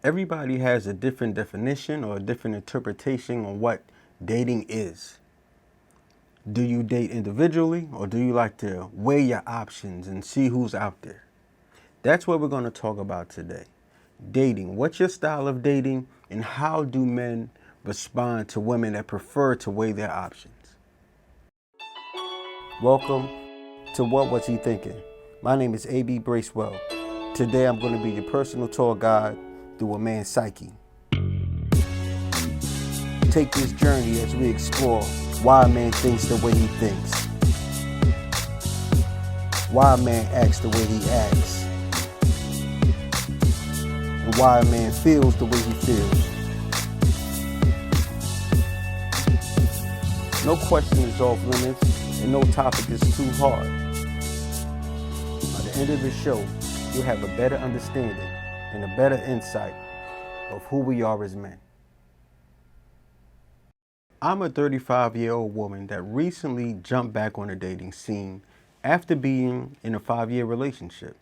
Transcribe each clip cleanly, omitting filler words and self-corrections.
Everybody has a different definition or a different interpretation on what dating is. Do you date individually or do you like to weigh your options and see who's out there? That's what we're going to talk about today. Dating. What's your style of dating and how do men respond to women that prefer to weigh their options? Welcome to What Was He Thinking? My name is A.B. Bracewell. Today I'm going to be your personal tour guide through a man's psyche. Take this journey as we explore why a man thinks the way he thinks, why a man acts the way he acts, and why a man feels the way he feels. No question is off limits, and no topic is too hard. By the end of the show, you'll have a better understanding and a better insight of who we are as men. I'm a 35-year-old woman that recently jumped back on the dating scene after being in a 5-year relationship.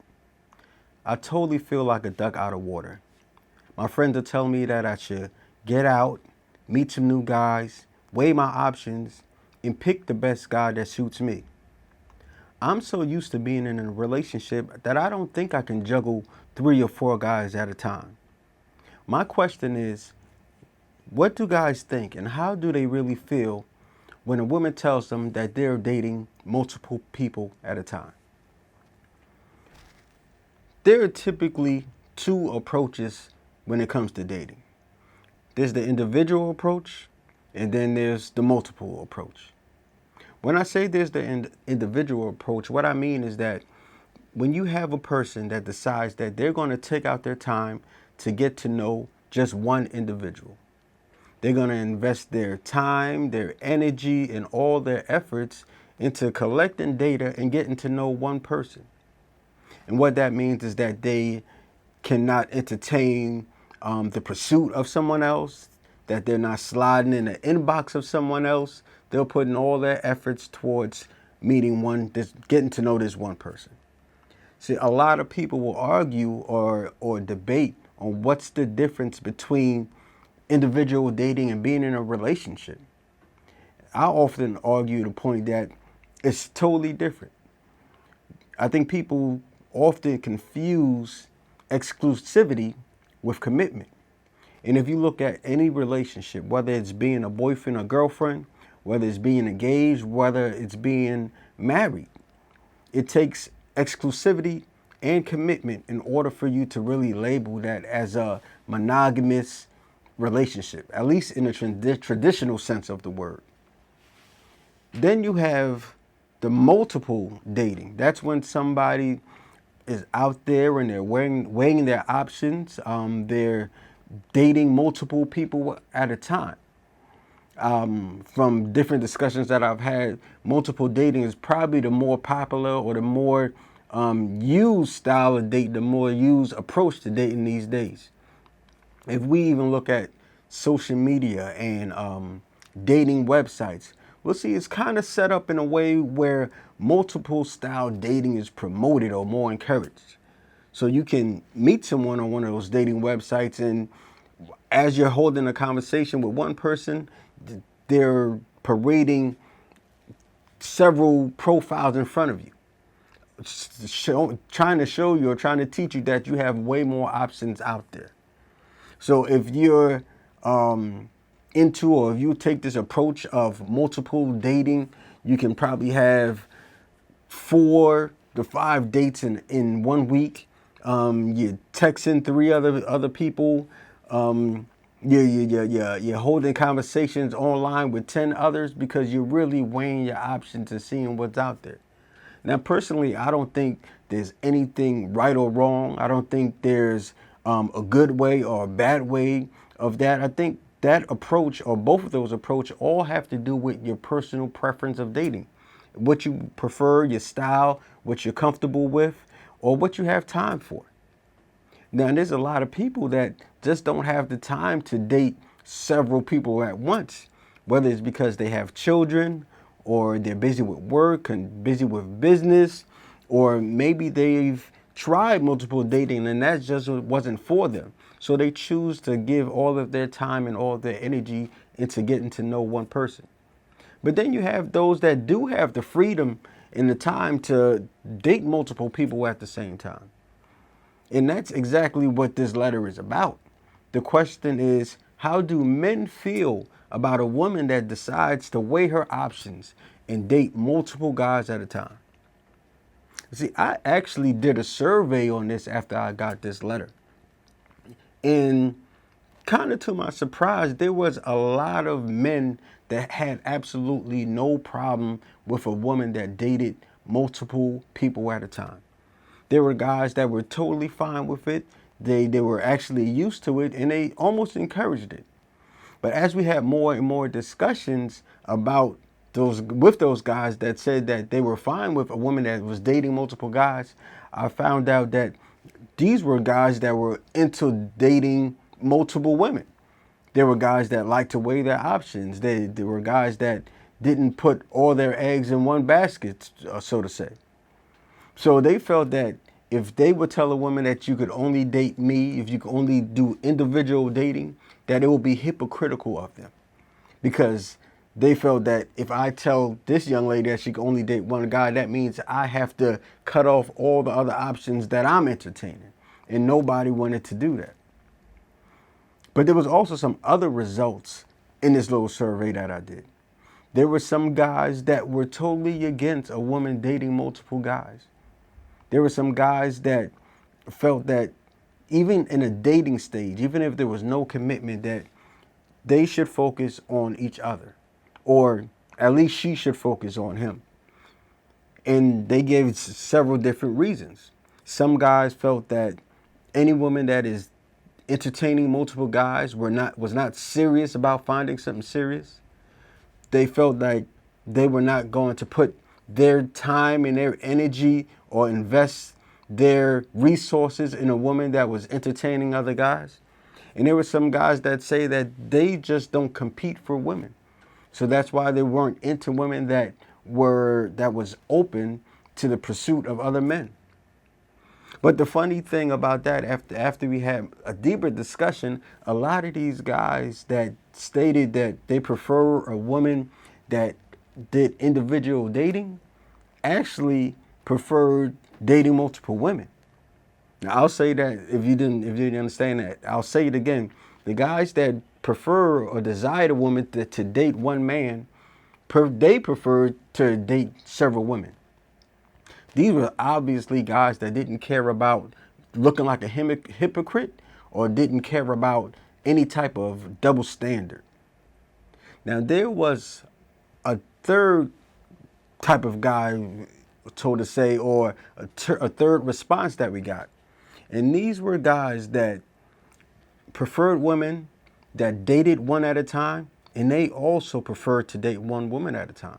I totally feel like a duck out of water. My friends are telling me that I should get out, meet some new guys, weigh my options, and pick the best guy that suits me. I'm so used to being in a relationship that I don't think I can juggle 3 or 4 guys at a time. My question is, what do guys think and how do they really feel when a woman tells them that they're dating multiple people at a time? There are typically 2 approaches when it comes to dating. There's the individual approach and then there's the multiple approach. When I say there's the individual approach, what I mean is that when you have a person that decides that they're going to take out their time to get to know just one individual, they're going to invest their time, their energy, and all their efforts into collecting data and getting to know one person. And what that means is that they cannot entertain the pursuit of someone else, that they're not sliding in the inbox of someone else. They're putting all their efforts towards meeting getting to know this one person. See, a lot of people will argue or debate on what's the difference between individual dating and being in a relationship. I often argue the point that it's totally different. I think people often confuse exclusivity with commitment. And if you look at any relationship, whether it's being a boyfriend or girlfriend, whether it's being engaged, whether it's being married, it takes exclusivity and commitment in order for you to really label that as a monogamous relationship, at least in the traditional sense of the word. Then you have the multiple dating. That's when somebody is out there and they're weighing their options. They're dating multiple people at a time. From different discussions that I've had, multiple dating is probably the more popular or the more used style of date, the more used approach to dating these days. If we even look at social media and dating websites, we'll see it's kind of set up in a way where multiple style dating is promoted or more encouraged. So you can meet someone on one of those dating websites, and as you're holding a conversation with one person, they're parading several profiles in front of you, trying to show you or trying to teach you that you have way more options out there. So if you're into, or if you take this approach of multiple dating, you can probably have 4 to 5 dates in 1 week. You're texting 3 other people. You're holding conversations online with 10 others because you're really weighing your options and seeing what's out there. Now, personally, I don't think there's anything right or wrong. I don't think there's a good way or a bad way of that. I think that approach, or both of those approaches, all have to do with your personal preference of dating. What you prefer, your style, what you're comfortable with, or what you have time for. Now, there's a lot of people that just don't have the time to date several people at once, whether it's because they have children or they're busy with work and busy with business, or maybe they've tried multiple dating and that just wasn't for them. So they choose to give all of their time and all of their energy into getting to know one person. But then you have those that do have the freedom and the time to date multiple people at the same time. And that's exactly what this letter is about. The question is, how do men feel about a woman that decides to weigh her options and date multiple guys at a time? See, I actually did a survey on this after I got this letter. And kind of to my surprise, there was a lot of men that had absolutely no problem with a woman that dated multiple people at a time. There were guys that were totally fine with it. They were actually used to it and they almost encouraged it. But as we had more and more discussions about those guys that said that they were fine with a woman that was dating multiple guys, I found out that these were guys that were into dating multiple women. There were guys that liked to weigh their options. There were guys that didn't put all their eggs in one basket, so to say. So they felt that if they would tell a woman that you could only date me, if you could only do individual dating, that it would be hypocritical of them. Because they felt that if I tell this young lady that she can only date one guy, that means I have to cut off all the other options that I'm entertaining. And nobody wanted to do that. But there was also some other results in this little survey that I did. There were some guys that were totally against a woman dating multiple guys. There were some guys that felt that even in a dating stage, even if there was no commitment, that they should focus on each other. Or at least she should focus on him. And they gave several different reasons. Some guys felt that any woman that is entertaining multiple guys was not serious about finding something serious. They felt like they were not going to put their time and their energy or invest their resources in a woman that was entertaining other guys. And there were some guys that say that they just don't compete for women. So that's why they weren't into women that was open to the pursuit of other men. But the funny thing about that, after we had a deeper discussion, a lot of these guys that stated that they prefer a woman that did individual dating actually preferred dating multiple women. Now, I'll say that if you didn't understand that, I'll say it again. The guys that prefer or desire a woman to date one man, they prefer to date several women. These were obviously guys that didn't care about looking like a hypocrite or didn't care about any type of double standard. Now, there was a third type of guy, so to say, or a third response that we got. And these were guys that preferred women that dated one at a time, and they also preferred to date one woman at a time.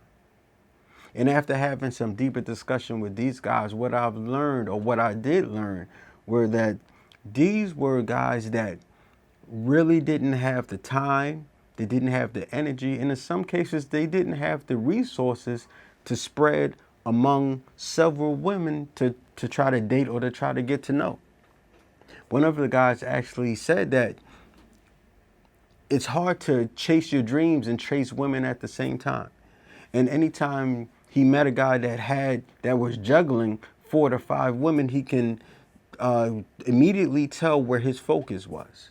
And after having some deeper discussion with these guys, what I've learned, or what I did learn, were that these were guys that really didn't have the time, they didn't have the energy, and in some cases, they didn't have the resources to spread among several women to try to date or to try to get to know. One of the guys actually said that it's hard to chase your dreams and chase women at the same time. And anytime he met a guy that was juggling 4 to 5 women, he can immediately tell where his focus was.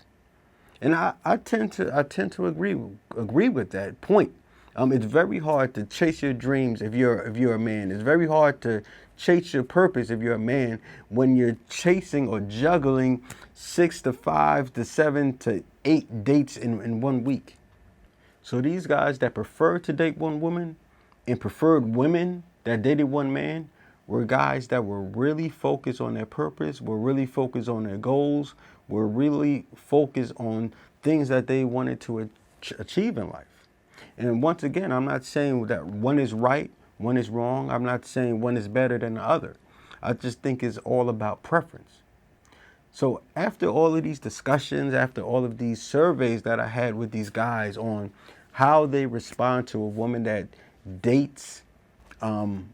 And I tend to agree with that point. It's very hard to chase your dreams if you're a man. It's very hard to chase your purpose if you're a man when you're chasing or juggling 6 to 5 to 7 to 8 dates in 1 week. So these guys that prefer to date one woman and preferred women that dated one man were guys that were really focused on their purpose, were really focused on their goals, were really focused on things that they wanted to achieve in life. And once again, I'm not saying that one is right, one is wrong. I'm not saying one is better than the other. I just think it's all about preference. So after all of these discussions, after all of these surveys that I had with these guys on how they respond to a woman that dates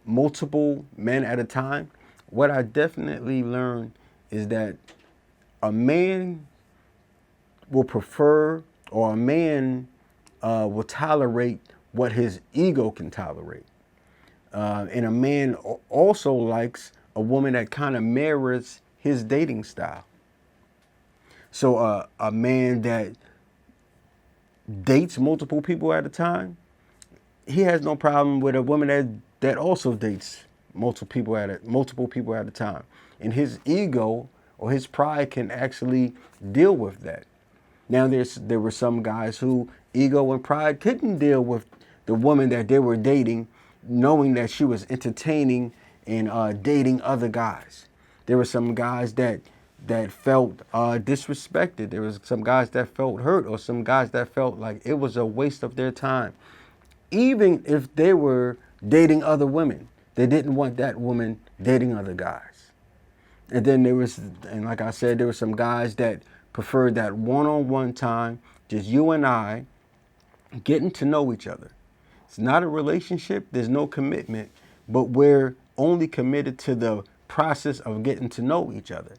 multiple men at a time, what I definitely learned is that a man will prefer, or a man will tolerate what his ego can tolerate. And a man also likes a woman that kind of mirrors his dating style. So a man that dates multiple people at a time, he has no problem with a woman that also dates multiple people at a time. And his ego or his pride can actually deal with that. Now there were some guys who ego and pride couldn't deal with the woman that they were dating, knowing that she was entertaining and dating other guys. There were some guys that felt disrespected. There was some guys that felt hurt, or some guys that felt like it was a waste of their time. Even if they were dating other women, they didn't want that woman dating other guys. And then and like I said, there were some guys that preferred that one-on-one time, just you and I, getting to know each other. It's not a relationship, there's no commitment, but we're only committed to the process of getting to know each other.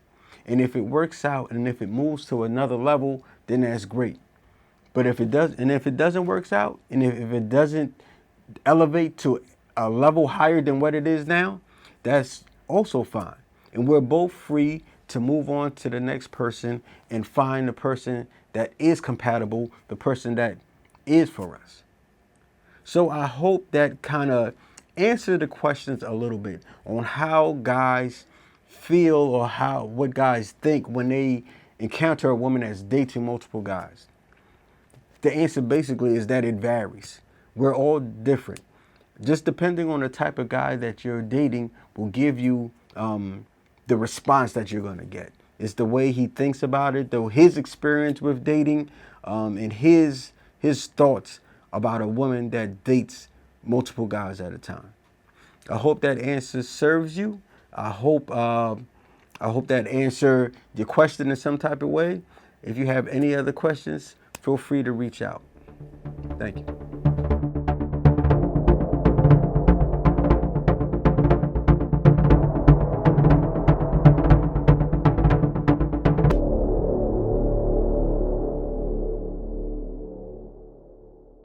And if it works out and if it moves to another level, then that's great. But if it doesn't work out, and if it doesn't elevate to a level higher than what it is now, that's also fine. And we're both free to move on to the next person and find the person that is compatible, the person that is for us. So I hope that kind of answered the questions a little bit on how guys feel, or what guys think when they encounter a woman that's dating multiple guys. The answer basically is that it varies. We're all different. Just depending on the type of guy that you're dating will give you the response that you're going to get. It's the way he thinks about it, though, his experience with dating, and his thoughts about a woman that dates multiple guys at a time. I hope that answer serves you. I hope that answered your question in some type of way. If you have any other questions, feel free to reach out. Thank you.